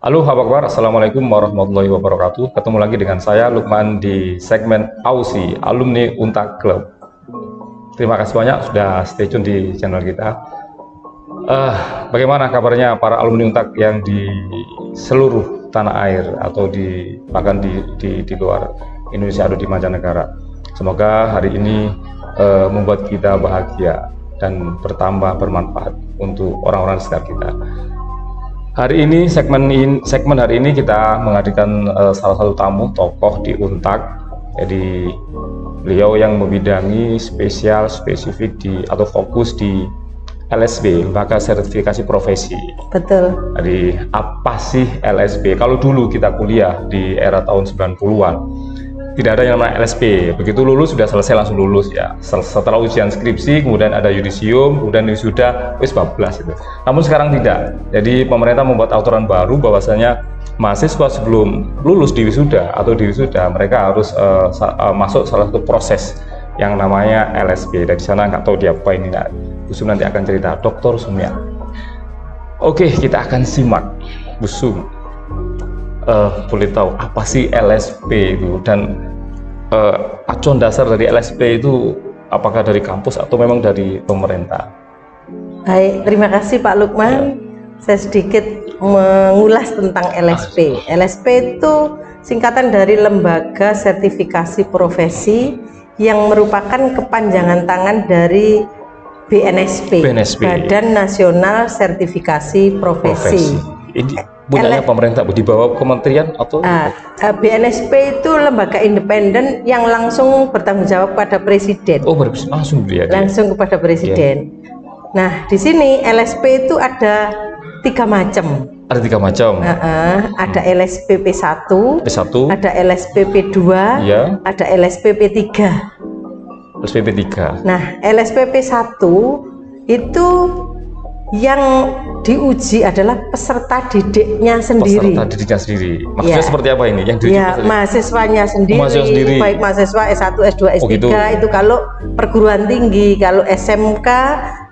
Halo, apa kabar? Assalamualaikum warahmatullahi wabarakatuh. Ketemu lagi dengan saya Lukman di segmen AUSI, Alumni Untak Club. Terima kasih banyak sudah stay tune di channel kita. Bagaimana kabarnya para alumni Untak yang di seluruh tanah air atau bahkan di luar Indonesia atau di mancanegara? Semoga hari ini membuat kita bahagia dan bertambah bermanfaat untuk orang-orang sekitar kita. Hari ini segmen hari ini kita menghadirkan salah satu tamu tokoh di Untak. Jadi beliau yang membidangi spesifik atau fokus di LSP, Lembaga Sertifikasi Profesi. Betul. Jadi apa sih LSP? Kalau dulu kita kuliah di era tahun 90-an tidak ada yang namanya LSP. Begitu lulus sudah selesai langsung lulus ya. Setelah ujian skripsi, kemudian ada yudisium, kemudian wisuda, wis bablas itu. Namun sekarang tidak. Jadi pemerintah membuat aturan baru bahwasanya mahasiswa sebelum lulus di wisuda atau di wisuda mereka harus masuk salah satu proses yang namanya LSP. Dari sana nggak tahu dia apa ini. Busum nanti akan cerita. Dr. Sumya. Oke, kita akan simak. Busum. Boleh tahu apa sih LSP itu dan acuan dasar dari LSP itu apakah dari kampus atau memang dari pemerintah? Baik, terima kasih Pak Lukman. Ya. Saya sedikit mengulas tentang LSP. LSP itu singkatan dari Lembaga Sertifikasi Profesi yang merupakan kepanjangan tangan dari BNSP. Badan Nasional Sertifikasi Profesi. Ini punyanya pemerintah di bawah kementerian atau BNSP itu lembaga independen yang langsung bertanggung jawab pada presiden. Oh, langsung dia. Langsung kepada presiden. Nah, di sini LSP itu ada 3 macam. Ada 3 macam. Ada LSP P1, ada LSP P2, ada LSP P3. LSP P3. Nah, LSP P1 itu yang diuji adalah peserta didiknya sendiri. Peserta didiknya sendiri. Maksudnya seperti apa ini? Yang diuji mahasiswanya sendiri. Baik mahasiswa S1, S2, S3 itu kalau perguruan tinggi, kalau SMK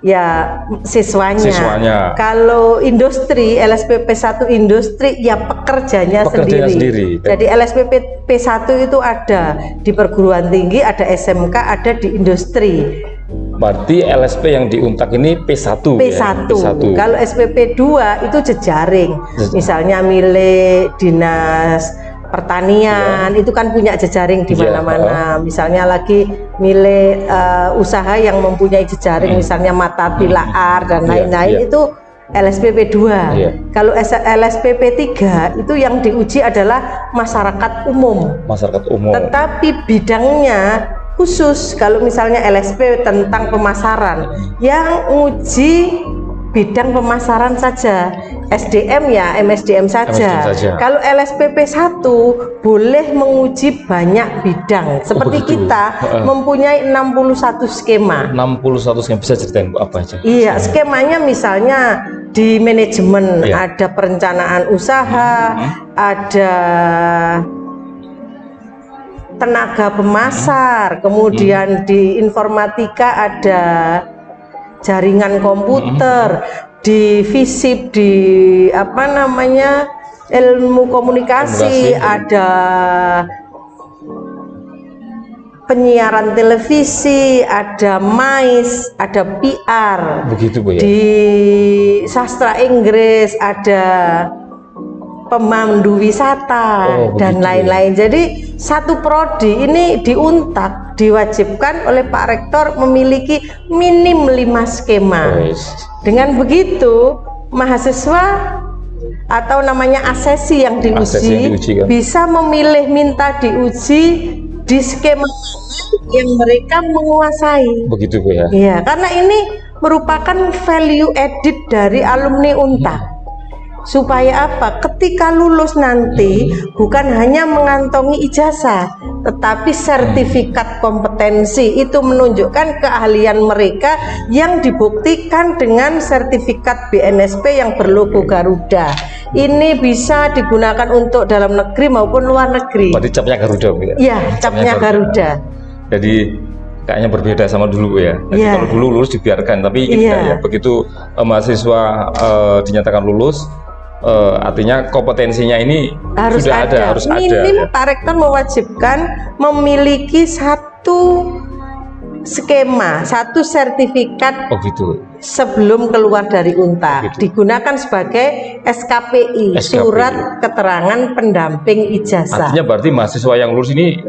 ya siswanya. Kalau industri, LSP P1 industri ya pekerjanya sendiri. Jadi LSP P1 itu ada di perguruan tinggi, ada SMK, ada di industri. Berarti LSP yang di Untak ini P1. P1. Kalau SPP 2 itu jejaring. Misalnya milik Dinas Pertanian itu kan punya jejaring di mana-mana. Misalnya lagi milik usaha yang mempunyai jejaring, misalnya Mata Pilaar dan lain-lain itu LSPP 2. Kalau LSPP 3 itu yang diuji adalah masyarakat umum. Tetapi bidangnya khusus. Kalau misalnya LSP tentang pemasaran, yang uji bidang pemasaran saja, SDM ya MSDM saja. Kalau LSPP 1 boleh menguji banyak bidang. Seperti kita mempunyai 61 skema. 61 skema, bisa ceritain apa aja? Iya, skemanya misalnya di manajemen ada perencanaan usaha, ada tenaga pemasar, kemudian di informatika ada jaringan komputer, di FISIP, di ilmu komunikasi, ada penyiaran televisi, ada MAIS, ada PR. Begitu Bu ya. Di sastra Inggris ada pemandu wisata dan lain-lain. Jadi satu prodi ini di Untak diwajibkan oleh Pak Rektor memiliki minim 5 skema. Dengan begitu mahasiswa atau namanya asesi yang diuji bisa memilih minta diuji di skema yang mereka menguasai. Begitu Bu ya. Iya, karena ini merupakan value added dari alumni Untak. Supaya apa? Ketika lulus nanti bukan hanya mengantongi ijazah, tetapi sertifikat kompetensi itu menunjukkan keahlian mereka yang dibuktikan dengan sertifikat BNSP yang berlogo Garuda. Ini bisa digunakan untuk dalam negeri maupun luar negeri. Berarti capnya Garuda Bu ya? Iya, capnya Garuda. Jadi kayaknya berbeda sama dulu ya. Jadi kalau dulu lulus dibiarkan, tapi ini ya begitu mahasiswa dinyatakan lulus artinya kompetensinya ini harus sudah ada. harus Minim ada. Pak Rektor mewajibkan memiliki satu skema, satu sertifikat Oh gitu. sebelum keluar dari UNTA. Gitu. Digunakan sebagai SKPI, SKPI. surat keterangan pendamping ijazah. Artinya berarti mahasiswa yang lulus ini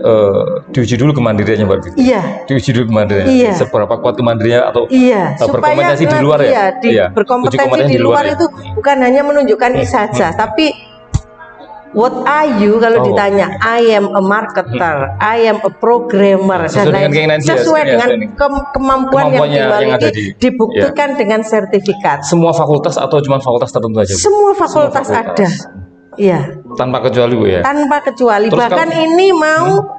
diuji dulu kemandiriannya berarti. Iya. Diuji dulu kemandiriannya. Iya. Seberapa kuat kemandiriannya atau Iya, berkompetensi di luar ya? iya, Iya. berkompetensi Uji kompetensi di luar ya? itu bukan hanya menunjukkan ijazah, tapi what are you kalau ditanya, I am a marketer, I am a programmer, Sesuai dengan keinginan dia, sesuai dengan kemampuan yang kemampuannya yang ada dimiliki, dibuktikan dengan sertifikat. Semua fakultas atau cuma fakultas tertentu saja? Bu? Semua fakultas ada, iya, Tanpa kecuali Bu ya? tanpa kecuali. Terus Bahkan kalau- ini mau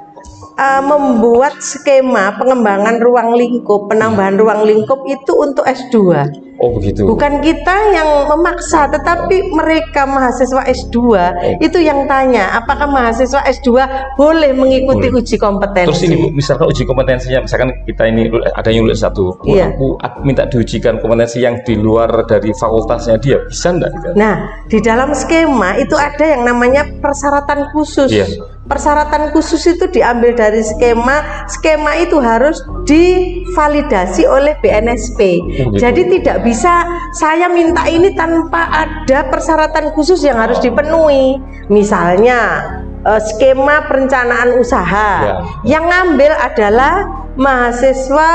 membuat skema pengembangan ruang lingkup, penambahan ruang lingkup itu untuk S2. Oh begitu. Bukan kita yang memaksa, tetapi mereka mahasiswa S2 itu yang tanya, apakah mahasiswa S2 boleh mengikuti uji kompetensi. Terus ini Bu, misalkan uji kompetensinya, misalkan kita ini ada yang lulus satu, Iya. aku minta diujikan kompetensi yang di luar dari fakultasnya dia, bisa enggak? Nah, di dalam skema itu ada yang namanya persyaratan khusus. Iya. Persyaratan khusus itu diambil dari skema. Skema itu harus divalidasi oleh BNSP. Oh, gitu. Jadi tidak bisa saya minta ini tanpa ada persyaratan khusus yang harus dipenuhi. Misalnya skema perencanaan usaha. Ya. Yang ngambil adalah mahasiswa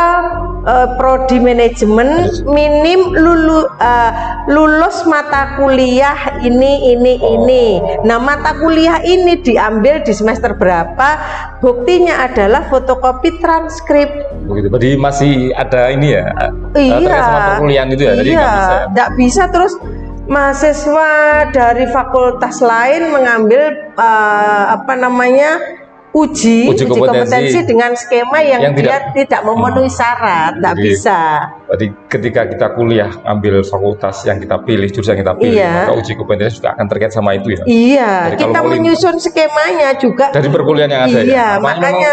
prodi manajemen minim lulus mata kuliah ini. Nah, mata kuliah ini diambil di semester berapa? Buktinya adalah fotokopi transkrip. Begitu. Jadi masih ada ini ya? Terkait sama perkuliahan itu ya? Jadi nggak bisa ya? Nggak bisa. Terus mahasiswa dari fakultas lain mengambil uji kompetensi dengan skema yang dia tidak memenuhi syarat, nggak bisa. Jadi ketika kita kuliah ambil fakultas yang kita pilih, jurusan yang kita pilih, Iya. maka uji kompetensi juga akan terkait sama itu ya? Iya, Jadi kita kalau menyusun skemanya juga dari perkuliahan yang ada iya, ya? makanya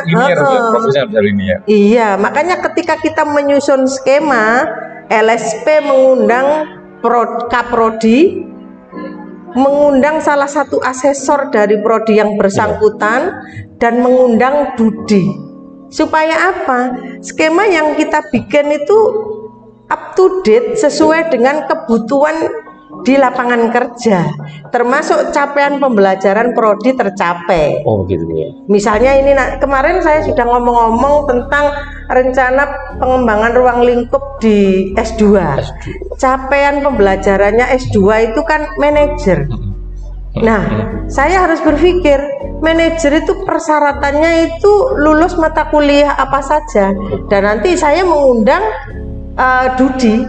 prosesnya dari ini ya? iya, makanya ketika kita menyusun skema, LSP mengundang Kaprodi, mengundang salah satu asesor dari prodi yang bersangkutan, dan mengundang Dudi. Supaya apa? Skema yang kita bikin itu up to date sesuai dengan kebutuhan di lapangan kerja, termasuk capaian pembelajaran prodi tercapai. Oh gitu ya. Misalnya ini kemarin saya sudah ngomong-ngomong tentang rencana pengembangan ruang lingkup di S2. Capaian pembelajarannya S2 itu kan manajer. Nah, saya harus berpikir manajer itu persyaratannya itu lulus mata kuliah apa saja, dan nanti saya mengundang Dudi.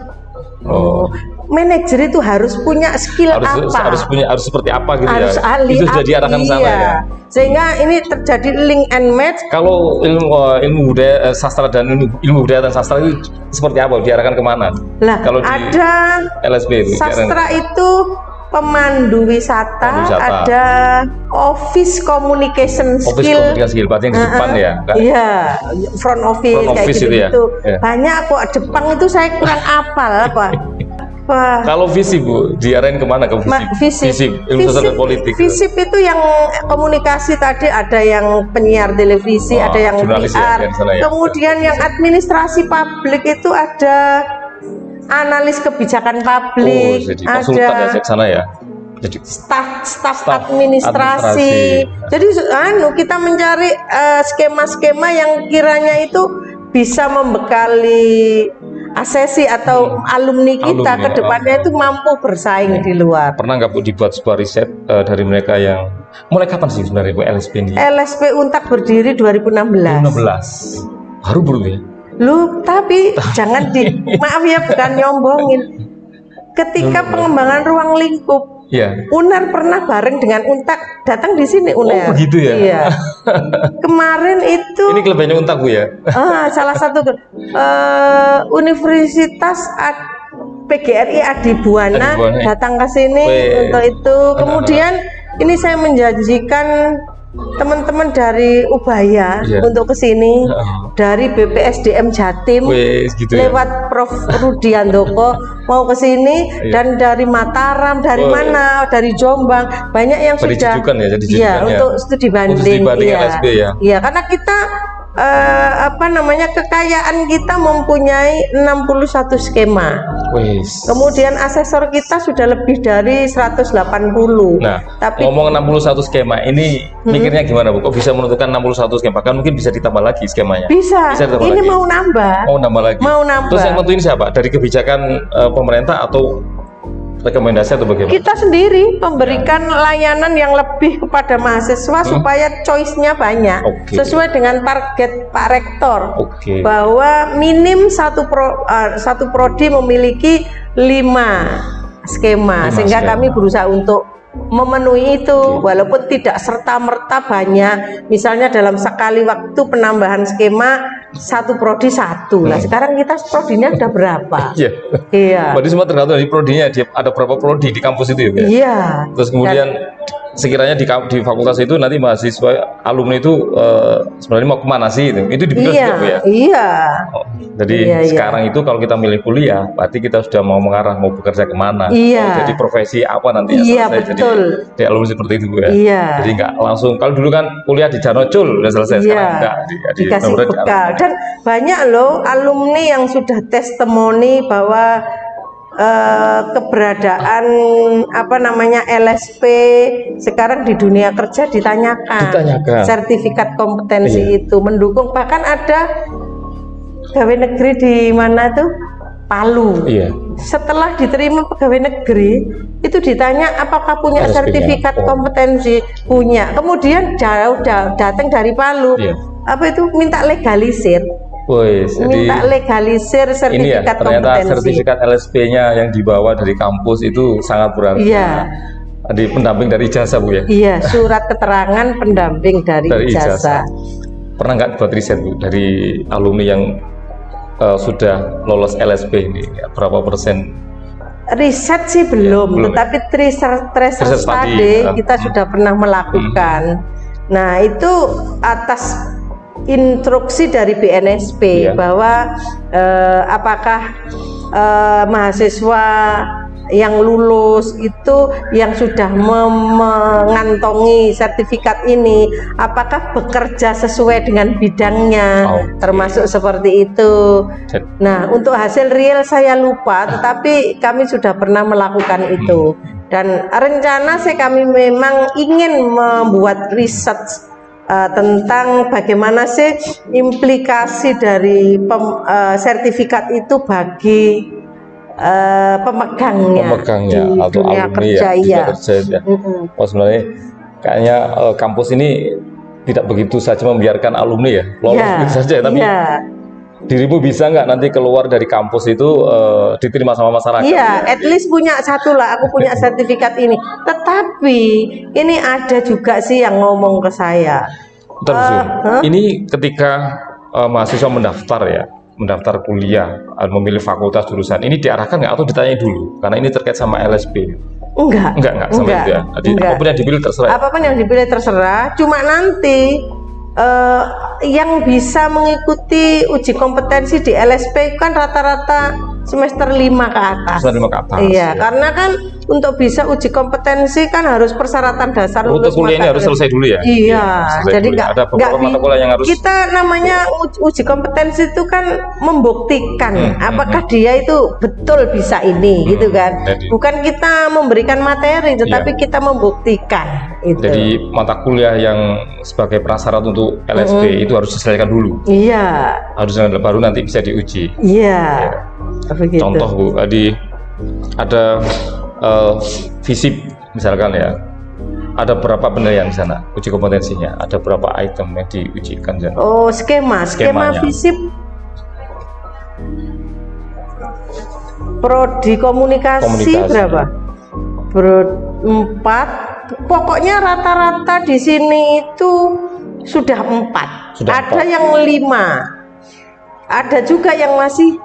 Manajer itu harus punya skill apa? Harus seperti apa gitu harus ya? ahli Itu sudah diarahkan iya. sana ya. Sehingga ini terjadi link and match. Kalau ilmu budaya sastra dan ilmu budaya dan sastra itu seperti apa? Diarahkan kemana? Lah, kalau di ada LSP itu sastra itu pemandu wisata, ada office communication skill. berarti yang di depan ya? Iya, front office kayak itu ya? gitu. Banyak kok. Jepang itu saya kurang apal apa. Kalau visi Bu, diarahin kemana ke visi? Ilmu sosial dan politik. Visip itu yang komunikasi tadi, ada yang penyiar televisi, ada yang PR. Kemudian yang administrasi publik itu ada analis kebijakan publik, jadi konsultan ada ya sana ya. Jadi staf administrasi. Jadi kita mencari skema-skema yang kiranya itu bisa membekali asesi atau alumni kita ke depannya itu mampu bersaing di luar. Pernah nggak Bu dibuat sebuah riset dari mereka yang mulai kapan sih sebenarnya Bu LSP ini? LSP Untak berdiri 2016. 2016. Baru ya? Lu tapi jangan maaf ya, bukan nyombongin. Ketika pengembangan ruang lingkup, UNER pernah bareng dengan Untak datang di sini UNER. Oh begitu ya? Iya. Kemarin itu. Ini kelebihannya Untak Bu ya? Salah satu Universitas PGRI Adi Buwana datang ke sini untuk itu. Kemudian ini saya menjanjikan teman-teman dari Ubaya untuk ke sini, dari BPSDM Jatim, Gitu ya. lewat Prof. Rudi Handoko mau ke sini, dan dari Mataram, dari mana, dari Jombang, banyak yang Dari sudah Jujukan ya, jadi Jujukan ya. untuk studi banding, LSB ya. Iya, karena kita kekayaan kita mempunyai 61 skema. Kemudian asesor kita sudah lebih dari 180. Nah, tapi ngomong 61 skema ini mikirnya gimana Bu? Kok bisa menentukan 61 skema? Kan mungkin bisa ditambah lagi skemanya. Bisa ini lagi. mau nambah. Mau nambah lagi. Terus yang tentuin siapa? Dari kebijakan pemerintah atau rekomendasi atau bagaimana? Kita sendiri memberikan layanan yang lebih kepada mahasiswa supaya choice-nya banyak, sesuai dengan target Pak Rektor, bahwa minim satu prodi memiliki 5 skema, sehingga kami berusaha untuk memenuhi itu, walaupun tidak serta-merta banyak. Misalnya dalam sekali waktu penambahan skema satu prodi satu. Lah sekarang kita prodinya udah berapa? Iya. Berarti semua tergantung dari prodinya. Dia ada berapa prodi di kampus itu ya? Iya. Terus kemudian sekiranya di fakultas itu nanti mahasiswa alumni itu sebenarnya mau kemana sih itu dipilih juga Bu ya? Iya. Jadi sekarang itu kalau kita milih kuliah, berarti kita sudah mau mengarah mau bekerja kemana? Jadi profesi apa nanti? Iya, betul. Jadi alumni seperti itu Bu ya. Iya. Jadi nggak langsung, kalau dulu kan kuliah di Janocul udah selesai, sekarang enggak dikasih bekal. Dan banyak loh alumni yang sudah testimoni bahwa keberadaan LSP sekarang di dunia kerja ditanyakan. Sertifikat kompetensi itu mendukung, bahkan ada pegawai negeri di mana tuh Palu. Setelah diterima pegawai negeri itu ditanya apakah punya sertifikat kompetensi, punya. Kemudian jauh datang dari Palu, minta legalisir. Minta legalisir sertifikat ternyata kompetensi. Sertifikat LSP-nya yang dibawa dari kampus itu sangat berarti. Di pendamping dari ijazah Bu ya. Iya, surat keterangan pendamping dari ijazah. Pernah nggak buat riset Bu dari alumni yang sudah lolos LSP ini, berapa persen? Riset sih belum, tetapi tracer study kita sudah pernah melakukan. Nah itu atas instruksi dari BNSP bahwa apakah mahasiswa yang lulus itu yang sudah mengantongi sertifikat ini apakah bekerja sesuai dengan bidangnya, termasuk seperti itu. Nah untuk hasil real saya lupa, tetapi kami sudah pernah melakukan itu, dan rencana kami memang ingin membuat riset tentang bagaimana sih implikasi dari sertifikat itu bagi pemegangnya di atau dunia alumni kerja. Sebenarnya kayaknya kampus ini tidak begitu saja membiarkan alumni lolos begitu saja, tapi dirimu bisa nggak nanti keluar dari kampus itu diterima sama masyarakat? At least punya satu lah, aku punya sertifikat ini. Tetapi ini ada juga sih yang ngomong ke saya. Ini ketika mahasiswa mendaftar kuliah, memilih fakultas jurusan, ini diarahkan nggak atau ditanya dulu? Karena ini terkait sama LSP. Enggak sama itu ya. Jadi apapun yang dipilih terserah. Apapun yang dipilih terserah. Cuma nanti yang bisa mengikuti uji kompetensi di LSP kan rata-rata semester 5 ke atas. Iya, karena kan untuk bisa uji kompetensi kan harus persyaratan dasar lulus kuliah ini harus selesai dulu ya. Iya, jadi ada beberapa mata kuliah yang harus kita namanya uji kompetensi itu kan membuktikan apakah dia itu betul bisa ini gitu kan. Bukan kita memberikan materi, tetapi kita membuktikan itu. Jadi mata kuliah yang sebagai prasyarat untuk LSP itu harus diselesaikan dulu. Iya. Harus baru nanti bisa diuji. Iya. Contoh Bu, tadi ada FISIP misalkan ya, ada berapa penilaian di sana uji kompetensinya, ada berapa item yang diujikan sana? Skema FISIP prodi komunikasi berapa? 4. Pokoknya rata-rata di sini itu sudah 4. Ada yang 5. Ada juga yang masih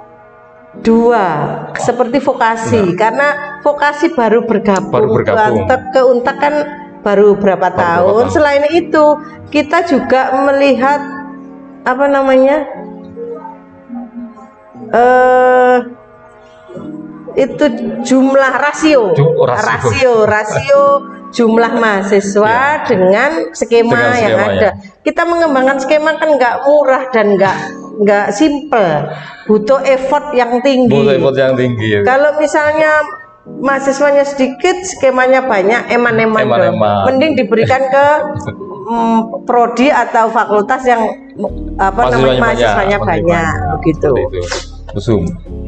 2, seperti vokasi, karena vokasi baru bergabung. Ke Untak kan baru berapa tahun. Selain itu kita juga melihat apa namanya itu jumlah rasio jumlah mahasiswa dengan skema yang ada. Kita mengembangkan skema kan nggak murah dan nggak simple, butuh effort yang tinggi. Kalau misalnya mahasiswanya sedikit, skemanya banyak, eman-eman. Mending diberikan ke prodi atau fakultas yang mahasiswanya banyak begitu.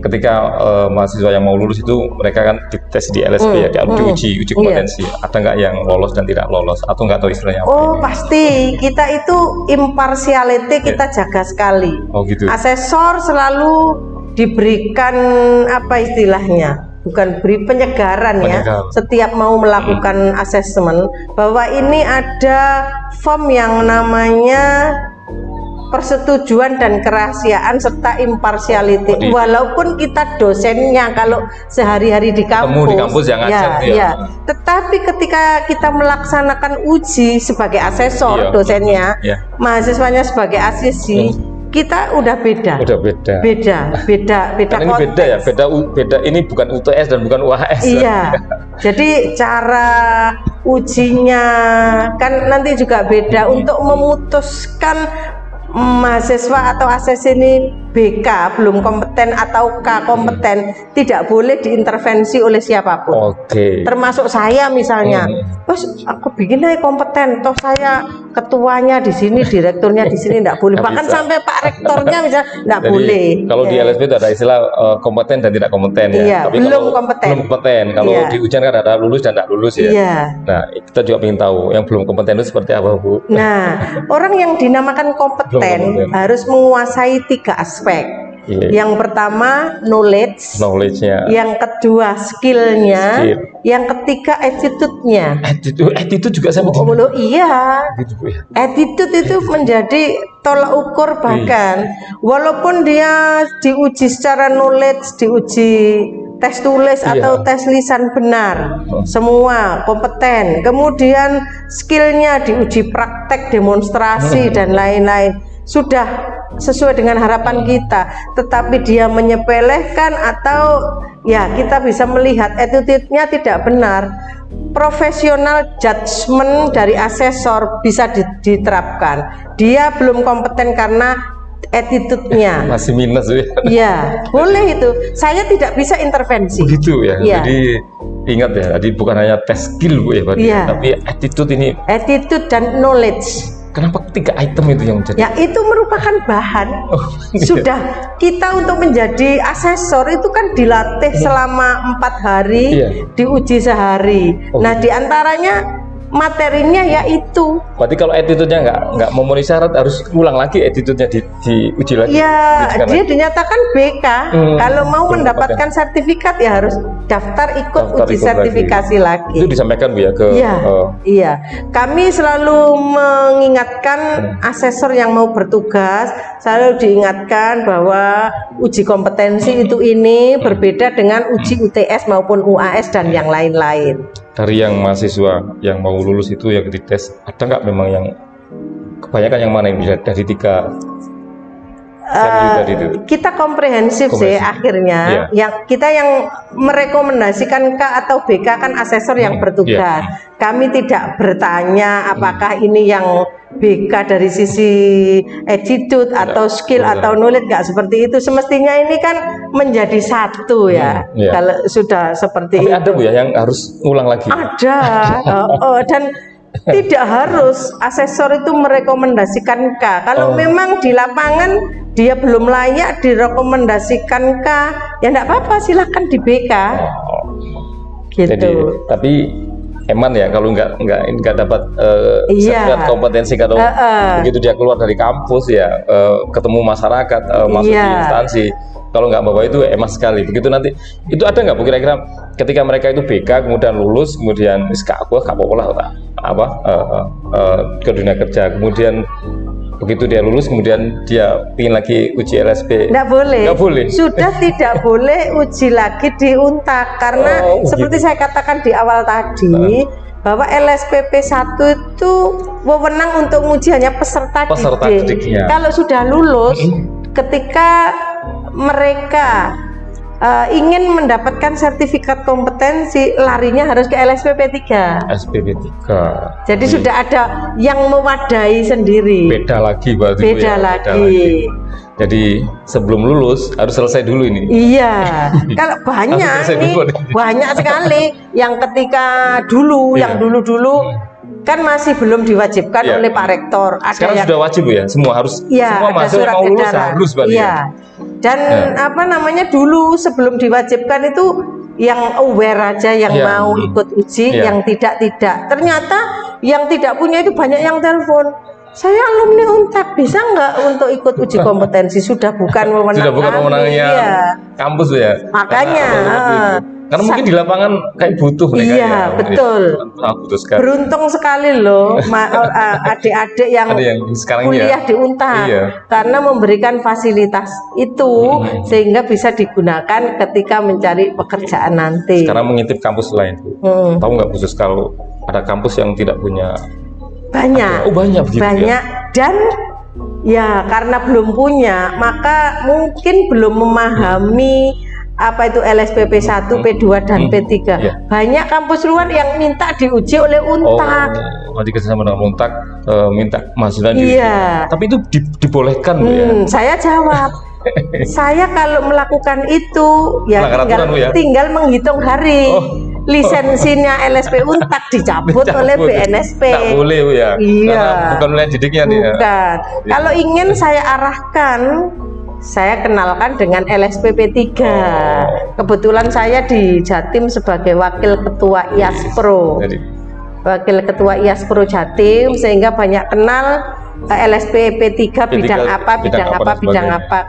Ketika mahasiswa yang mau lulus itu mereka kan dites di LSP diuji kompetensi. Ada nggak yang lolos dan tidak lolos atau nggak tahu istilahnya? Pasti kita itu impartiality kita jaga sekali. Gitu. Asesor selalu diberikan apa istilahnya? Bukan beri penyegaran ya. Setiap mau melakukan asesmen bahwa ini ada form yang namanya persetujuan dan kerahasiaan serta impartiality. Walaupun kita dosennya kalau sehari-hari di kampus, tetapi ketika kita melaksanakan uji sebagai asesor, dosennya, mahasiswanya sebagai asisi, kita udah beda. Beda. Ini beda ya, beda. Ini bukan UTS dan bukan UAS. Iya. Jadi cara ujinya kan nanti juga beda untuk memutuskan mahasiswa atau ACC ini BK belum kompeten atau K kompeten, tidak boleh diintervensi oleh siapapun. Termasuk saya misalnya, bos aku bikin aja kompeten, toh saya ketuanya di sini, direkturnya di sini, tidak boleh. Bahkan sampai Pak Rektornya misalnya tidak boleh. Kalau di LSP itu ada istilah kompeten dan tidak kompeten ya. Tapi belum kompeten. Kalau di ujian kan ada lulus dan tidak lulus ya. Nah, kita juga ingin tahu yang belum kompeten itu seperti apa, Bu. Nah, orang yang dinamakan kompeten harus menguasai 3 aspek. Yang pertama knowledge-nya, yang kedua skill-nya, yang ketiga attitude-nya. Attitude juga sama. Attitude itu menjadi tolak ukur bahkan walaupun dia diuji secara knowledge, diuji tes tulis atau tes lisan benar, semua kompeten. Kemudian skillnya diuji praktek, demonstrasi dan lain-lain, sudah sesuai dengan harapan kita. Tetapi dia menyepelekan atau kita bisa melihat attitude-nya tidak benar. Profesional judgment dari asesor bisa diterapkan. Dia belum kompeten karena attitude-nya masih minus boleh itu. Saya tidak bisa intervensi. Begitu ya. Jadi ingat ya, tadi bukan hanya tes skill Bu tapi attitude dan knowledge. Kenapa 3 item itu yang menjadi? Ya itu merupakan bahan. Sudah kita untuk menjadi asesor itu kan dilatih selama 4 hari, diuji sehari. Nah diantaranya materinya yaitu. Berarti kalau attitude-nya nggak memenuhi syarat harus ulang lagi attitude-nya diuji lagi. Dia dinyatakan BK. Kalau mau mendapatkan sertifikat ya harus daftar ikut uji sertifikasi lagi. Itu disampaikan Bu ya ke. Kami selalu mengingatkan asesor yang mau bertugas, selalu diingatkan bahwa uji kompetensi itu ini berbeda dengan uji UTS maupun UAS dan yang lain-lain. Dari yang mahasiswa yang mau lulus itu yang dites, ada nggak memang yang kebanyakan yang mana yang bisa dari 3 kita komprehensif sih akhirnya. Yang kita yang merekomendasikan K atau BK kan asesor yang bertugas. Kami tidak bertanya apakah ini yang BK dari sisi attitude atau skill atau knowledge, nggak seperti itu. Semestinya ini kan menjadi satu ya. Kalau sudah seperti itu. Ada Bu ya yang harus ulang lagi. Ada. Dan tidak harus asesor itu merekomendasikan K. Kalau memang di lapangan dia belum layak direkomendasikan K, ya enggak apa-apa, silakan di BK. Gitu. Jadi, tapi eman ya kalau nggak dapat sertifikat kompetensi kalau begitu dia keluar dari kampus ya ketemu masyarakat masuk di instansi, kalau nggak bawa itu emas sekali. Begitu nanti itu ada nggak Bu kira-kira ketika mereka itu BK kemudian lulus kemudian aku nggak ke dunia kerja, kemudian begitu dia lulus kemudian dia ingin lagi uji LSP, nggak boleh. Sudah tidak boleh uji lagi di Untak karena seperti saya katakan di awal tadi, bahwa LSPP 1 itu wewenang untuk menguji hanya peserta didik. Kalau sudah lulus, ketika mereka ingin mendapatkan sertifikat kompetensi, larinya harus ke LSPP 3. SPP 3. Jadi sudah ada yang mewadai sendiri. Beda lagi berarti. Beda lagi. Jadi sebelum lulus harus selesai dulu ini. Iya. Kalau banyak nih, banyak sekali yang ketika dulu, yang dulu-dulu kan masih belum diwajibkan oleh Pak Rektor. Ada sekarang yang sudah wajib ya, semua harus, ya, semua mahasiswa mau lulus harus berarti. Iya. Dan apa namanya, dulu sebelum diwajibkan itu yang aware aja yang mau ikut uji, yang tidak. Ternyata yang tidak punya itu banyak yang telepon. Saya alumni Untak, bisa nggak untuk ikut uji kompetensi? Sudah bukan wewenang. Sudah bukan wewenangnya kampus ya. Makanya. Karena mungkin di lapangan kayak butuh nih. Iya, betul. Butuh sekali. Beruntung sekali loh adik-adik yang sekarang kuliah di Untak, karena memberikan fasilitas itu sehingga bisa digunakan ketika mencari pekerjaan nanti. Sekarang mengintip kampus lain, tahu nggak khusus kalau ada kampus yang tidak punya? Banyak. Banyak begitu. Banyak dan ya karena belum punya, maka mungkin belum memahami apa itu LSPP 1, P2 dan P3. Banyak kampus luar yang minta diuji oleh Untak. Nanti kerjasama dengan Untak minta mahasiswa diuji. Tapi itu dibolehkan ya? Saya jawab, saya kalau melakukan itu ya tinggal menghitung hari. Lisensinya LSP Untak dicabut oleh BNSP. Tak boleh ya? Iya. Bukan oleh didiknya nih. Bukan. Kalau ingin saya arahkan, saya kenalkan dengan LSPP 3. Kebetulan saya di Jatim sebagai wakil ketua IASPRO. Wakil ketua IASPRO Jatim, sehingga banyak kenal LSPP 3 bidang apa.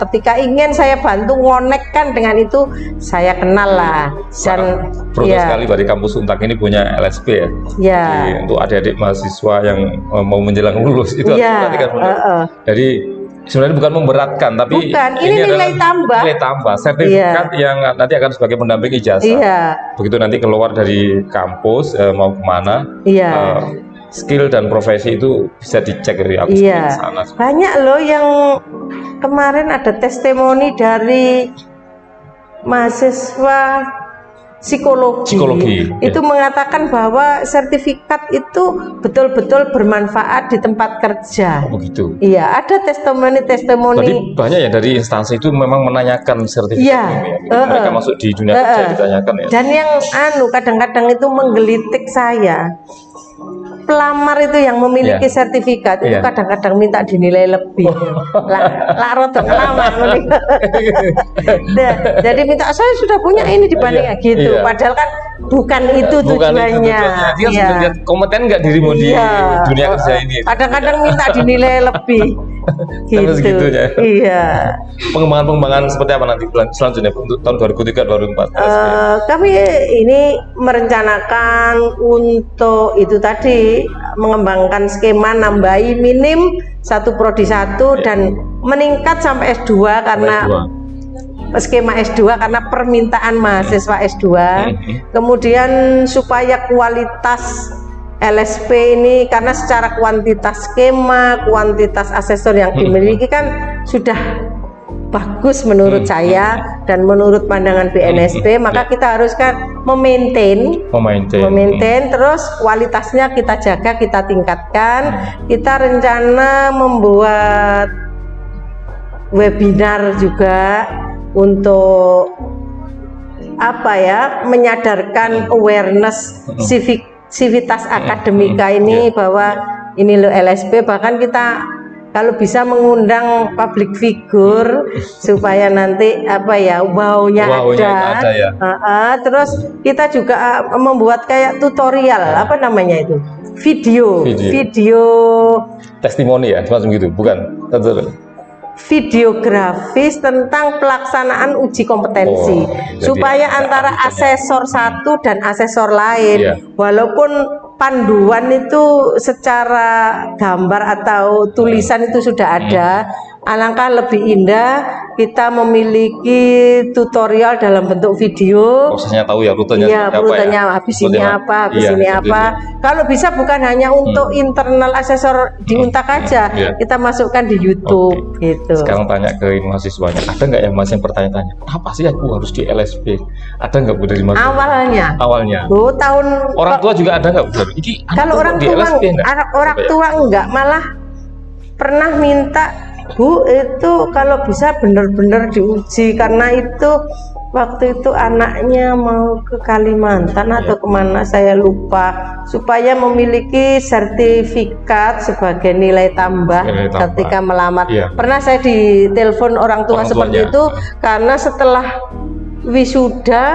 Ketika ingin saya bantu ngonekkan dengan itu, saya kenal lah. Dan beruntung sekali dari kampus Untak ini punya LSP ya. Jadi, untuk adik-adik mahasiswa yang mau menjelang lulus itu berarti kan benar. Jadi sebenarnya bukan memberatkan, tapi ini nilai tambah. Nilai tambah, sertifikat yang nanti akan sebagai pendamping ijazah. Begitu nanti keluar dari kampus mau kemana, skill dan profesi itu bisa dicek dari aku sana. Banyak loh yang kemarin ada testimoni dari mahasiswa psikologi. Itu mengatakan bahwa sertifikat itu betul-betul bermanfaat di tempat kerja. Begitu. Iya, ada testimoni. Berarti banyak ya dari instansi itu memang menanyakan sertifikat ini. Mereka masuk di dunia kerja ditanyakan ya. Dan yang kadang-kadang itu menggelitik saya. Pelamar itu yang memiliki sertifikat itu kadang-kadang minta dinilai lebih. Rotok ngelamar. Jadi minta, saya sudah punya ini dibanding gitu. Padahal kan bukan itu tujuannya. Dia sudah lihat kompeten nggak dirimu di dunia kerja ini. Kadang-kadang minta dinilai lebih. Gitu. Segitunya. Iya. Pengembangan seperti apa nanti selanjutnya untuk tahun 2003-2004? Kami ini merencanakan untuk itu tadi, mengembangkan skema nambahi minim 1 prodi 1 dan meningkat sampai S2 karena skema S2 karena permintaan mahasiswa S2. Kemudian supaya kualitas LSP ini, karena secara kuantitas skema, kuantitas asesor yang dimiliki kan sudah bagus menurut saya dan menurut pandangan BNSP, maka kita harus kan memaintain, terus kualitasnya kita jaga, kita tingkatkan. Kita rencana membuat webinar juga untuk menyadarkan awareness civitas akademika ini, bahwa ini loh LSP. Bahkan kita kalau bisa mengundang public figure supaya nanti wow-nya ada. Terus kita juga membuat kayak tutorial itu video testimoni ya, semacam gitu, bukan? Videografis tentang pelaksanaan uji kompetensi, supaya antara asesor satu dan asesor lain, walaupun panduan itu secara gambar atau tulisan itu sudah ada, alangkah lebih indah kita memiliki tutorial dalam bentuk video. Prosesnya tahu ya, rutenya Iya, seperti apa rutenya ya. habis ini apa, habis Iya, ini seperti apa. Kalau bisa bukan hanya untuk internal asesor di Untak aja, Iya. kita masukkan di YouTube gitu. Sekarang tanya ke mahasiswanya, ada nggak yang masih bertanya-tanya, apa sih aku harus di LSP? Ada nggak Bu dari mahasiswa? Awalnya, Tahun orang tua juga ada nggak Bu? kalau orang di tua, LSP nggak? orang tua enggak, malah pernah minta, Bu, itu kalau bisa benar-benar diuji, karena itu waktu itu anaknya mau ke Kalimantan atau kemana saya lupa, supaya memiliki sertifikat sebagai nilai tambah ketika melamar. Pernah saya ditelepon orang tua seperti itu, karena setelah wisuda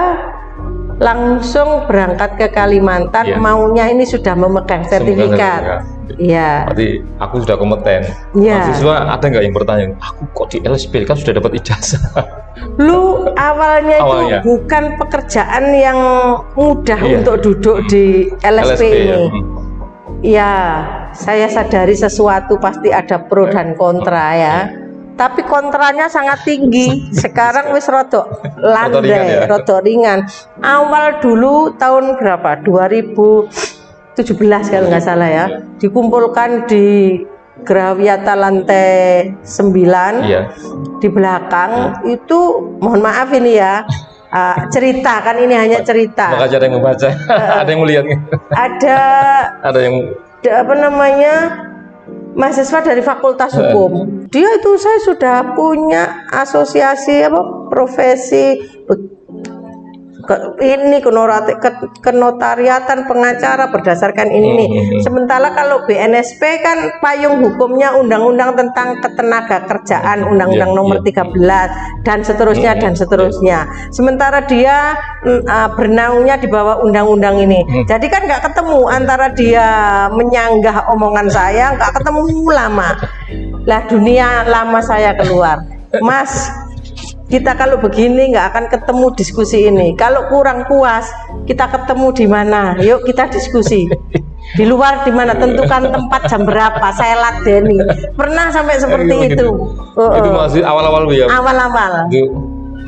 langsung berangkat ke Kalimantan, maunya ini sudah memegang sertifikat. Iya. Berarti aku sudah kompeten. Mahasiswa ada nggak yang bertanya, aku kok di LSP kan sudah dapat ijazah? Lu awalnya itu bukan pekerjaan yang mudah untuk duduk di LSP ini. Ya, saya sadari sesuatu pasti ada pro dan kontra ya. Tapi kontranya sangat tinggi. Sekarang wis rodok landai, rodok ringan. Awal dulu tahun berapa? 2017 kalau nggak salah ya. Dikumpulkan di Grawiyata lantai 9 di belakang itu, mohon maaf ini ya, cerita kan, ini hanya cerita. Maka ada yang membaca, ada yang melihat. Ada yang apa namanya, mahasiswa dari Fakultas Hukum. Dia itu, saya sudah punya asosiasi profesi ini kenotariatan pengacara berdasarkan ini. Sementara kalau BNSP kan payung hukumnya undang-undang tentang ketenaga kerjaan, undang-undang nomor 13 dan seterusnya dan seterusnya. Sementara dia bernaungnya di bawah undang-undang ini. Jadi kan nggak ketemu antara dia menyanggah omongan saya, nggak ketemu lama. Lah dunia lama saya keluar. Mas, kita kalau begini nggak akan ketemu diskusi ini. Kalau kurang puas, kita ketemu di mana? Yuk kita diskusi. Di luar di mana? Tentukan tempat jam berapa. Saya ladeni. Pernah sampai seperti itu. Itu masih awal-awal ya. Awal-awal.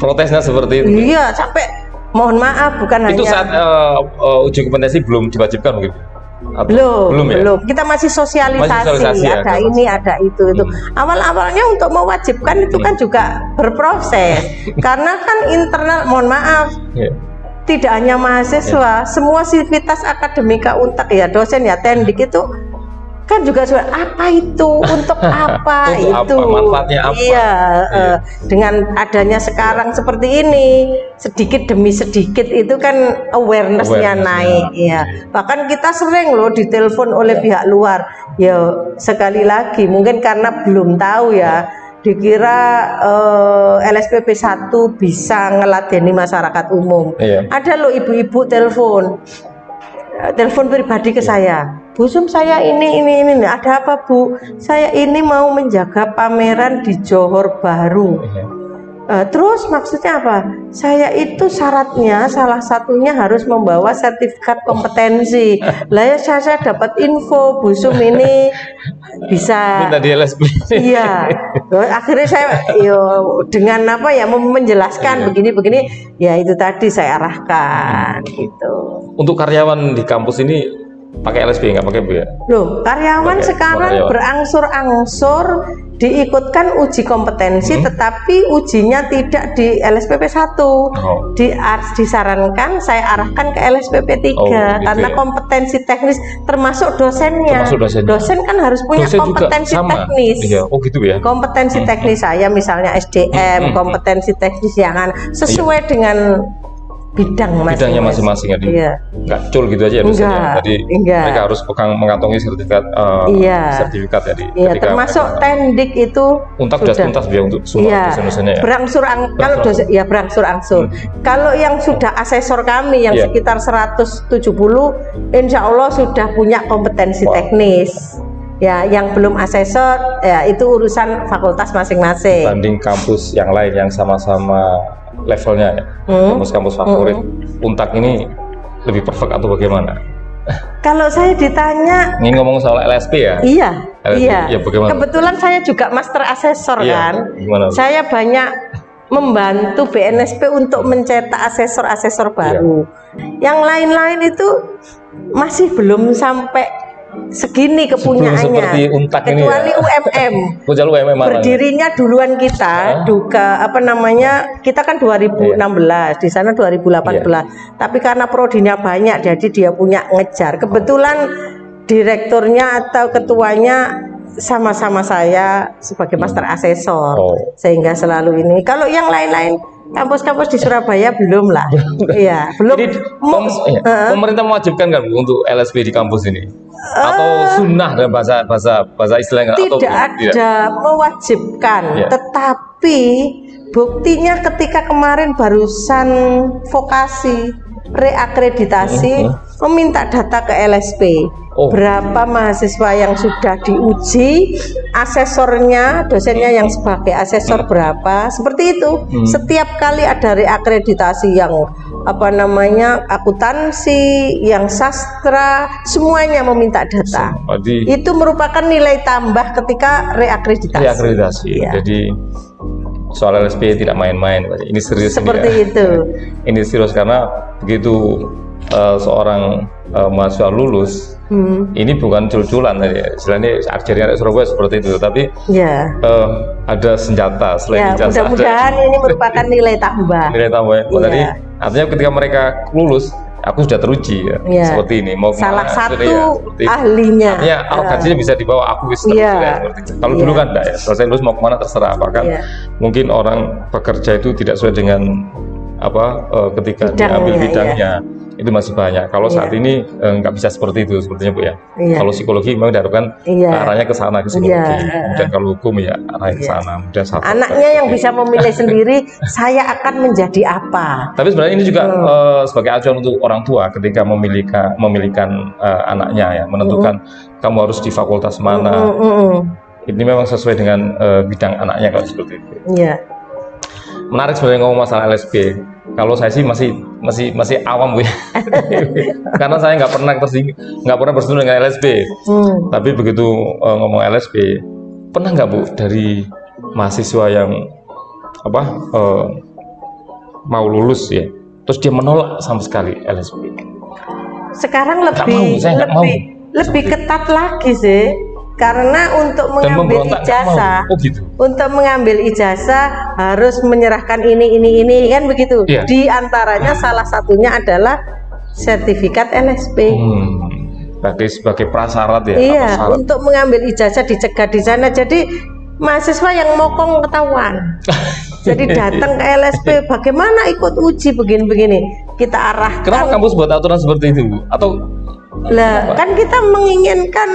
Protesnya seperti itu. Iya, sampai mohon maaf bukan itu hanya. Saat uji kompetensi belum diwajibkan mungkin. Belum. Kita masih sosialisasi ya, ada ini, ada itu. Awal-awalnya untuk mewajibkan itu kan juga berproses. Karena kan internal, mohon maaf, tidak hanya mahasiswa, semua sivitas akademika Untak ya, dosen ya, tendik itu kan juga sudah apa itu, untuk apa itu, manfaatnya apa? Iya, dengan adanya sekarang seperti ini, sedikit demi sedikit itu kan awareness-nya naik, ya. Bahkan kita sering loh ditelepon oleh pihak luar, ya sekali lagi mungkin karena belum tahu ya, dikira LSPP 1 bisa ngeladeni masyarakat umum. Ada loh ibu-ibu telepon pribadi ke saya, Bu Sum, saya ini, ada apa Bu? Saya ini mau menjaga pameran di Johor Bahru. Terus maksudnya apa? Saya itu syaratnya salah satunya harus membawa sertifikat kompetensi. Lah ya saya dapat info Bu Sum ini bisa minta di LSP. Iya. Akhirnya saya dengan apa ya menjelaskan begini-begini, ya itu tadi saya arahkan gitu. Untuk karyawan di kampus ini pakai LSP nggak pakai Bu ya? Loh, karyawan sekarang berangsur-angsur diikutkan uji kompetensi, tetapi ujinya tidak di LSPP 1. Disarankan saya arahkan ke LSPP 3 karena kompetensi teknis termasuk dosennya. Dosen kan harus punya kompetensi teknis. Gitu ya. Kompetensi teknis saya misalnya SDM, kompetensi teknis yang sesuai dengan bidangnya masing-masing. Nggak cul gitu aja ya dosennya. Jadi mereka harus mengantongi sertifikat sertifikat jadi. Termasuk tendik itu Untak sudah tuntas ya untuk semua dosen-dosennya ya. Kalau dosen ya berangsur-angsur. Kalau yang sudah asesor kami yang sekitar 170, insya Allah sudah punya kompetensi teknis. Ya, yang belum asesor ya itu urusan fakultas masing-masing. Banding kampus yang lain yang sama-sama levelnya ya, kampus-kampus favorit, Untak ini lebih perfect atau bagaimana? Kalau saya ditanya, ini ngomong soal LSP ya? Iya. Iya. Ya, bagaimana? Kebetulan saya juga master asesor Iya, kan. gimana? Saya banyak membantu BNSP untuk mencetak asesor-asesor baru. Yang lain-lain itu masih belum sampai segini kepunyaannya. Seperti Untak ini kecuali ya. UMM. Kecuali UMM mana? Berdirinya duluan kita, duka apa namanya? Kita kan 2016, di sana 2018. Tapi karena prodinya banyak, jadi dia punya ngejar. Kebetulan direkturnya atau ketuanya sama-sama saya sebagai master asesor, sehingga selalu ini. Kalau yang lain-lain kampus-kampus di Surabaya belum lah. Iya, belum. Jadi pemerintah mewajibkan kan Bu untuk LSP di kampus ini? Atau sunnah dalam bahasa istilahnya? Tidak ada mewajibkan, tetapi buktinya ketika kemarin barusan vokasi reakreditasi meminta data ke LSP. Berapa mahasiswa yang sudah diuji, asesornya, dosennya yang sebagai asesor berapa, seperti itu. Setiap kali ada reakreditasi yang apa namanya akuntansi, yang sastra, semuanya meminta data. Itu merupakan nilai tambah ketika reakreditasi. Ya. Jadi soal LSP tidak main-main, ini serius. Seperti itu. Ini serius karena begitu seorang mahasiswa lulus, ini bukan jul-julan, istilahnya ajarnya Surabaya seperti itu, tapi ada senjata selain ijazah. Mudah-mudahan ini merupakan nilai tambah. Nilai tambah. Jadi artinya ketika mereka lulus, aku sudah teruji seperti ini. Mau salah satu seperti ahlinya. Artinya arogansinya bisa dibawa aku teruji seperti itu. Kalau dulu kan enggak ya, selesai lulus mau kemana terserah. Bahkan mungkin orang bekerja itu tidak sesuai dengan ketika diambil bidangnya. Itu masih banyak. Kalau saat ini nggak bisa seperti itu sepertinya Bu ya. Kalau psikologi memang diharapkan arahnya ke sana, ke psikologi. Kemudian kalau hukum ya arahnya ke sana. Anaknya yang bisa memilih sendiri saya akan menjadi apa. Tapi sebenarnya ini juga sebagai acuan untuk orang tua ketika memilihkan anaknya ya, menentukan kamu harus di fakultas mana. Ini memang sesuai dengan bidang anaknya kalau seperti itu. Menarik sebenarnya ngomong masalah LSP. Kalau saya sih masih awam Bu ya. Karena saya nggak pernah bersentuhan dengan LSP. Tapi begitu ngomong LSP, pernah nggak Bu dari mahasiswa yang mau lulus ya, terus dia menolak sama sekali LSP? Sekarang lebih ketat lagi sih. Karena untuk mengambil ijazah, harus menyerahkan ini kan begitu. Di antaranya salah satunya adalah sertifikat LSP. Sebagai prasyarat ya. Iya, untuk mengambil ijazah dicegat di sana. Jadi mahasiswa yang mokong ketahuan. Jadi datang ke LSP, bagaimana ikut uji begini-begini, kita arahkan. Kenapa kampus buat aturan seperti itu, Bu? Atau kan kita menginginkan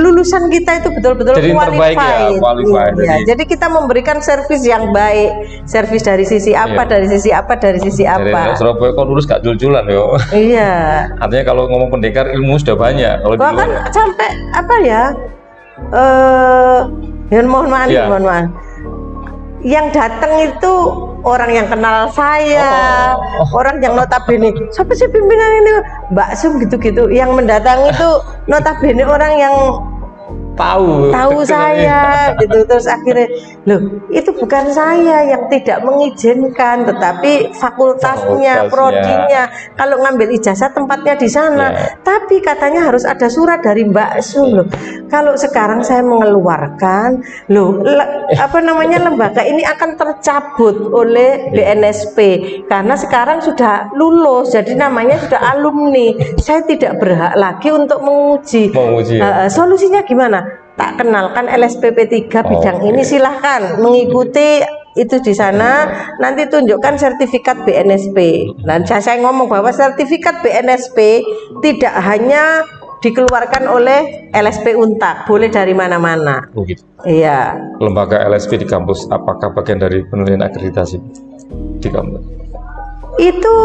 lulusan kita itu betul-betul qualified. Jadi kita memberikan servis yang baik, servis dari sisi apa, dari sisi apa. Jadi Surabaya kok lulus gak jul-julan yo. Iya. Artinya kalau ngomong pendekar ilmu sudah banyak. Kalau kan sampai mohon maaf. Yang datang itu orang yang kenal saya, orang yang notabene, siapa sih pimpinan ini, Mbak Sum gitu-gitu. Yang mendatangi itu notabene orang yang tahu saya gitu. Terus akhirnya, loh itu bukan saya yang tidak mengizinkan, tetapi fakultasnya, prodinya. Kalau ngambil ijazah tempatnya di sana, tapi katanya harus ada surat dari Mbak Sum. Loh, kalau sekarang saya mengeluarkan, lembaga ini akan tercabut oleh BNSP karena sekarang sudah lulus, jadi namanya sudah alumni. Saya tidak berhak lagi untuk menguji. Solusinya gimana? Tak kenalkan LSPP 3 bidang ini, silahkan mengikuti itu di sana, nanti tunjukkan sertifikat BNSP. Dan saya ngomong bahwa sertifikat BNSP tidak hanya dikeluarkan oleh LSP Untak, boleh dari mana-mana. Iya. Lembaga LSP di kampus apakah bagian dari penilaian akreditasi di kampus? Itu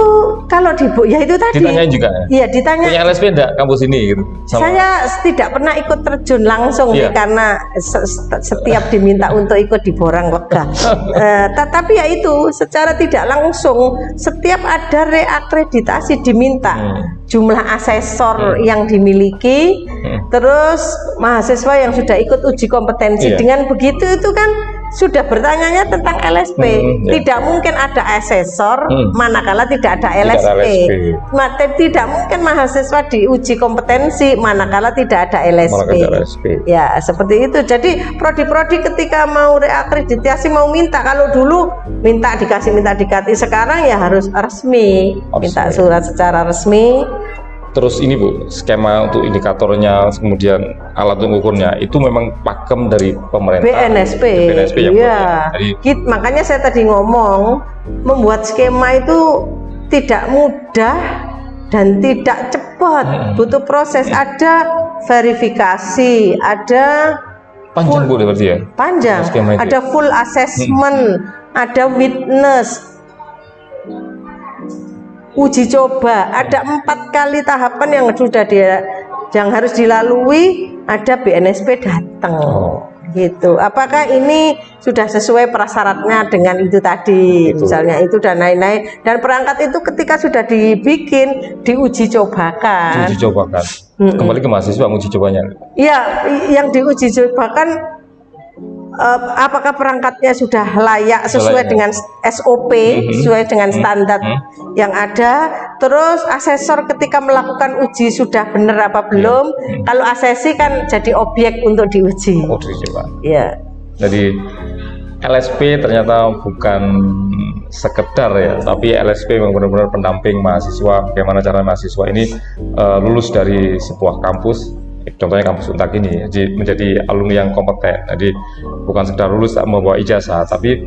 kalau ya itu tadi. Ditanyain juga ya? Iya, ditanya. Punya LSP enggak kampus ini gitu? Saya tidak pernah ikut terjun langsung Iya. karena setiap diminta untuk ikut di Borang Lega. Tetapi ya itu secara tidak langsung setiap ada reakreditasi diminta jumlah asesor yang dimiliki, terus mahasiswa yang sudah ikut uji kompetensi. Iya. Dengan begitu itu kan sudah bertanyanya tentang LSP. Ya. Tidak mungkin ada asesor manakala tidak ada Tidak ada LSP. LSP. Tidak mungkin mahasiswa diuji kompetensi manakala tidak ada LSP. Malah ada LSP. Ya, seperti itu. Jadi prodi-prodi ketika mau reakreditasi mau minta, kalau dulu minta dikasih, sekarang ya harus resmi, minta surat secara resmi. Terus ini Bu, skema untuk indikatornya, kemudian alat ukurnya itu memang pakem dari pemerintah. BNSP. BNSP yang iya. Makanya saya tadi ngomong, membuat skema itu tidak mudah dan tidak cepat, butuh proses. Ada verifikasi, ada panjang Bu berarti ya? Panjang, ada full assessment, ada witness, uji coba, ada 4 kali tahapan yang sudah yang harus dilalui. Ada BNSP datang, gitu. Apakah ini sudah sesuai prasyaratnya dengan itu tadi, misalnya itu dan lain-lain. Dan perangkat itu ketika sudah dibikin, diuji cobakan. Diuji cobakan. Kembali ke mahasiswa uji cobanya. Iya, yang diuji cobakan. Apakah perangkatnya sudah layak sesuai dengan SOP, sesuai dengan standar yang ada. Terus asesor ketika melakukan uji sudah benar apa belum. Kalau asesi kan jadi objek untuk diuji. Oh, dicoba. Iya. Jadi LSP ternyata bukan sekedar ya, tapi LSP memang benar-benar pendamping mahasiswa. Bagaimana cara mahasiswa ini lulus dari sebuah kampus. Contohnya kampus Untak ini, jadi menjadi alumni yang kompeten. Jadi bukan sekedar lulus membawa ijazah, tapi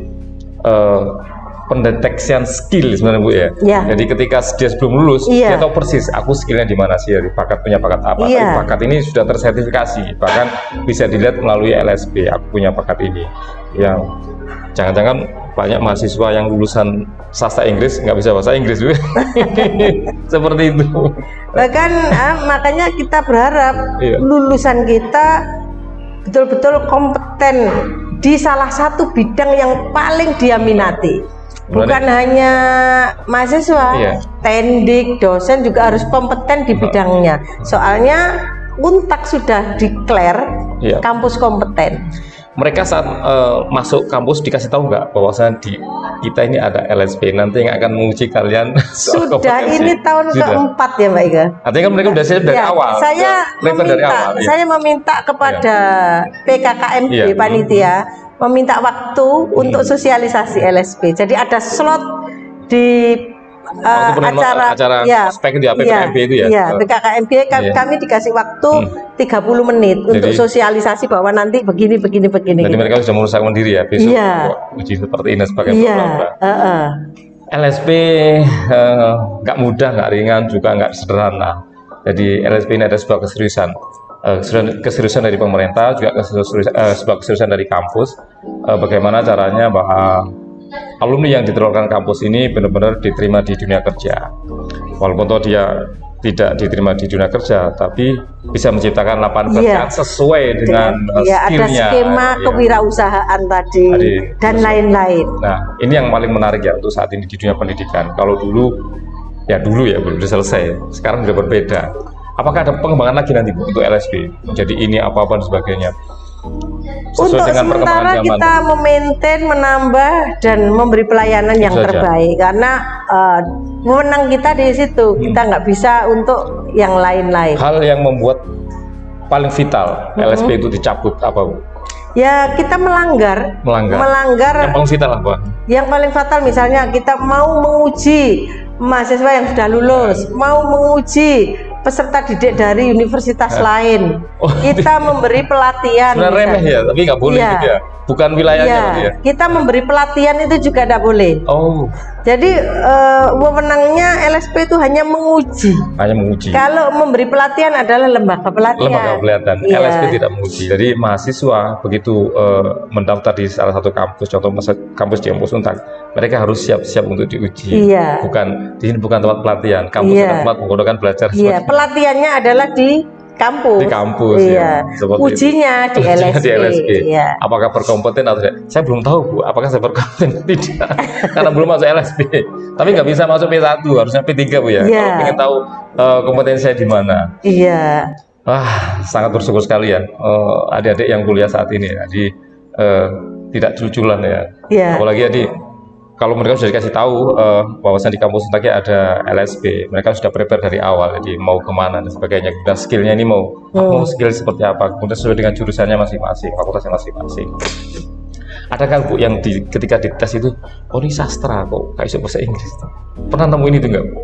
pendeteksian skill sebenarnya Bu ya. Jadi ketika dia sebelum lulus, dia tahu persis aku skillnya di mana sih, punya bakat apa. Tapi bakat ini sudah tersertifikasi, bahkan bisa dilihat melalui LSP. Aku punya bakat ini. Yang jangan-jangan banyak mahasiswa yang lulusan sastra Inggris nggak bisa bahasa Inggris juga. Seperti itu. Bahkan makanya kita berharap lulusan kita betul-betul kompeten di salah satu bidang yang paling dia minati. Bukan hanya mahasiswa, tendik, dosen juga harus kompeten di bidangnya. Soalnya Untak sudah declare kampus kompeten. Mereka saat masuk kampus dikasih tahu nggak bahwasannya di kita ini ada LSP nanti yang akan menguji kalian soal sudah kompetensi. Ini tahun keempat ya Mbak Iga. Artinya kan mereka sudah siap dari awal. Saya meminta kepada PKKMB panitia meminta waktu untuk sosialisasi LSP. Jadi ada slot di acara spek di PKKMB itu ya. Iya, PKKMB kami dikasih waktu 30 menit untuk sosialisasi bahwa nanti begini. Jadi mereka sudah merusakkan diri ya besok uji seperti ini sebagai LSP nggak mudah, nggak ringan, juga nggak sederhana. Jadi LSP ini ada sebuah keseriusan dari pemerintah, juga sebuah keseriusan dari kampus. Bagaimana caranya bahwa alumni yang ditelurkan kampus ini benar-benar diterima di dunia kerja. Walaupun toh dia tidak diterima di dunia kerja, tapi bisa menciptakan lapangan pekerjaan sesuai dengan skillnya. Ada skema kewirausahaan tadi dan lain-lain. Nah, ini yang paling menarik ya untuk saat ini di dunia pendidikan. Kalau dulu ya belum selesai, sekarang sudah berbeda. Apakah ada pengembangan lagi nanti untuk LSP menjadi ini apa-apa dan sebagainya? Untuk sementara kita memaintain, menambah dan memberi pelayanan yang terbaik karena wewenang kita di situ. Kita nggak bisa untuk yang lain-lain. Hal yang membuat paling vital LSP itu dicabut apa Bu? Ya kita melanggar. Yang paling vital apa? Yang paling fatal misalnya kita mau menguji mahasiswa yang sudah lulus, mau menguji peserta didik dari universitas lain. Kita memberi pelatihan. Sebenarnya remeh ya, tapi nggak boleh gitu ya. Bukan wilayahnya Kita memberi pelatihan itu juga tidak boleh. Jadi wewenangnya LSP itu hanya menguji. Hanya menguji. Kalau memberi pelatihan adalah lembaga pelatihan. Lembaga pelatihan. Iya. LSP tidak menguji. Jadi mahasiswa begitu mendaftar di salah satu kampus, contoh kampus di Kampus Untak, mereka harus siap-siap untuk diuji. Iya. Bukan di sini bukan tempat pelatihan. Kampus Iya. bukan tempat menggunakan belajar. Iya, pelatihannya adalah di kampus. Di kampus, iya. ya. Seperti Ujinya itu. di Ujinya LSP. di LSP. Iya. Apakah berkompeten atau tidak? Saya belum tahu, Bu. Apakah saya berkompeten? Tidak. Karena belum masuk LSP. Tapi nggak bisa masuk P1, harusnya P3, Bu ya. Iya. Kalau ingin tahu kompetensi saya di mana. Iya. Wah, sangat bersyukur sekali ya. Adik-adik yang kuliah saat ini ya. Jadi tidak cuculan ya. Iya. Apalagi adik, kalau mereka sudah dikasih tahu bahwasannya di kampus Untak ada LSP, mereka sudah prepare dari awal, jadi mau kemana dan sebagainya. Kemudian skillnya ini mau skill seperti apa, kemudian sesuai dengan jurusannya masing-masing, fakultasnya masing-masing. Adakah Bu yang ketika dites itu, oh ini sastra kok, kayak iso bahasa Inggris? Pernah nemuin itu nggak Bu?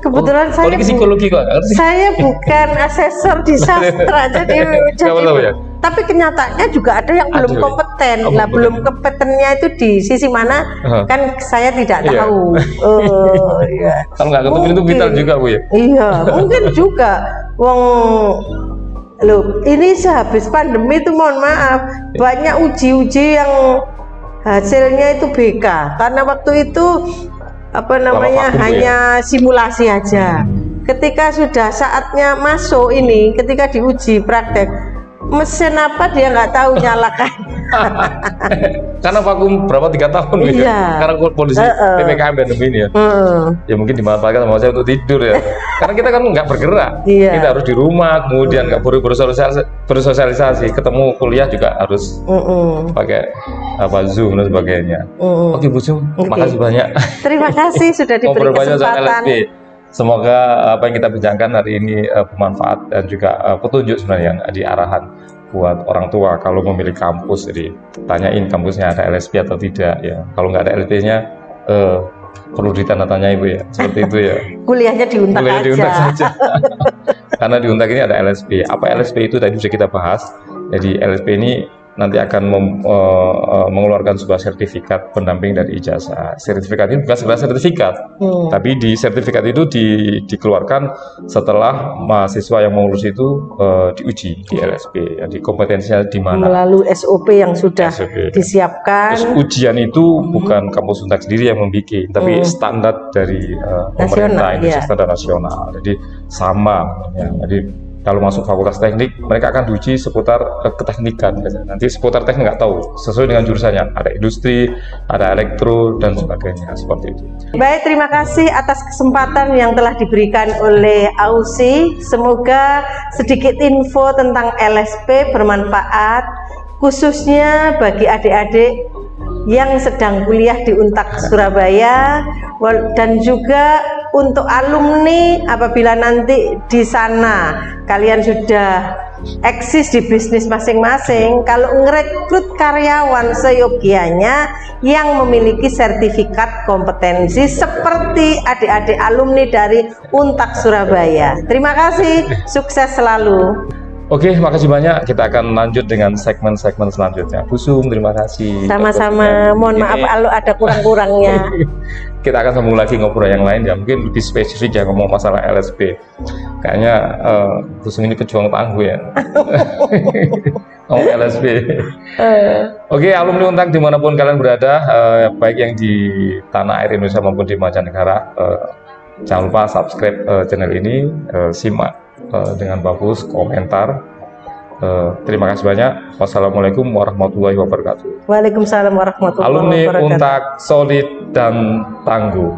Kebetulan saya ini psikologi kok. Saya bukan asesor di sastra, jadi ya? tapi kenyataannya juga ada yang belum kompeten. Lah belum kompetennya itu di sisi mana? Kan saya tidak tahu. Iya. Kalau nggak ketemu itu vital juga Bu ya? Iya, mungkin juga. Loh, ini sehabis pandemi itu mohon maaf banyak uji-uji yang hasilnya itu BK karena waktu itu hanya simulasi aja. Ketika sudah saatnya masuk ini, ketika diuji praktek, mesin apa dia nggak tahu nyalakan. Karena vakum berapa 3 tahun iya. Karena kondisi PPKM pandemi ini ya. Ya mungkin dimanfaatkan sama saya untuk tidur ya. Karena kita kan nggak bergerak, kita harus di rumah, kemudian nggak boleh bersosialisasi, ketemu kuliah juga harus pakai Zoom dan sebagainya. Oke Bu Zoom, makasih banyak. Terima kasih sudah diberi kesempatan. Semoga apa yang kita bincangkan hari ini bermanfaat dan juga petunjuk sebenarnya di arahan buat orang tua kalau memilih kampus. Jadi tanyain kampusnya ada LSP atau tidak ya. Kalau nggak ada LSP-nya perlu ditanda tanya Ibu ya. Seperti itu ya. Kuliahnya di Untak saja. Karena di Untak ini ada LSP. Apa LSP itu tadi sudah kita bahas. Jadi LSP ini nanti akan mengeluarkan sebuah sertifikat pendamping dari ijazah. Sertifikat ini bukan sekedar sertifikat, tapi di sertifikat itu dikeluarkan setelah mahasiswa yang mengurus itu diuji di LSP. Jadi kompetensinya di mana? Melalui SOP yang sudah disiapkan. Terus ujian itu bukan kampus Untak sendiri yang membuat, tapi standar dari pemerintah, Indonesia standar nasional. Jadi sama. Ya. Jadi kalau masuk fakultas teknik, mereka akan diuji seputar keteknikan. Nanti seputar teknik nggak tahu, sesuai dengan jurusannya. Ada industri, ada elektro, dan sebagainya. Seperti itu. Baik, terima kasih atas kesempatan yang telah diberikan oleh AUSI. Semoga sedikit info tentang LSP bermanfaat, khususnya bagi adik-adik yang sedang kuliah di Untak Surabaya, dan juga untuk alumni apabila nanti di sana kalian sudah eksis di bisnis masing-masing, kalau ngerekrut karyawan seyogianya yang memiliki sertifikat kompetensi seperti adik-adik alumni dari Untak Surabaya. Terima kasih, sukses selalu. Oke, makasih banyak. Kita akan lanjut dengan segmen-segmen selanjutnya. Bu Sum, terima kasih. Sama-sama. Mohon maaf kalau ada kurang-kurangnya. Kita akan sambung lagi ngobrol yang lain ya, mungkin lebih spesifik ya ngomong masalah LSP. Kayaknya Bu Sum ini pejuang tangguh ya. Ngomong LSP. Oke, alumni Untak dimanapun kalian berada, baik yang di tanah air Indonesia maupun di mancanegara, jangan lupa subscribe channel ini, simak dengan bagus, komentar. Terima kasih banyak. Wassalamualaikum warahmatullahi wabarakatuh. Waalaikumsalam warahmatullahi wabarakatuh. Alumni Untak solid dan tangguh.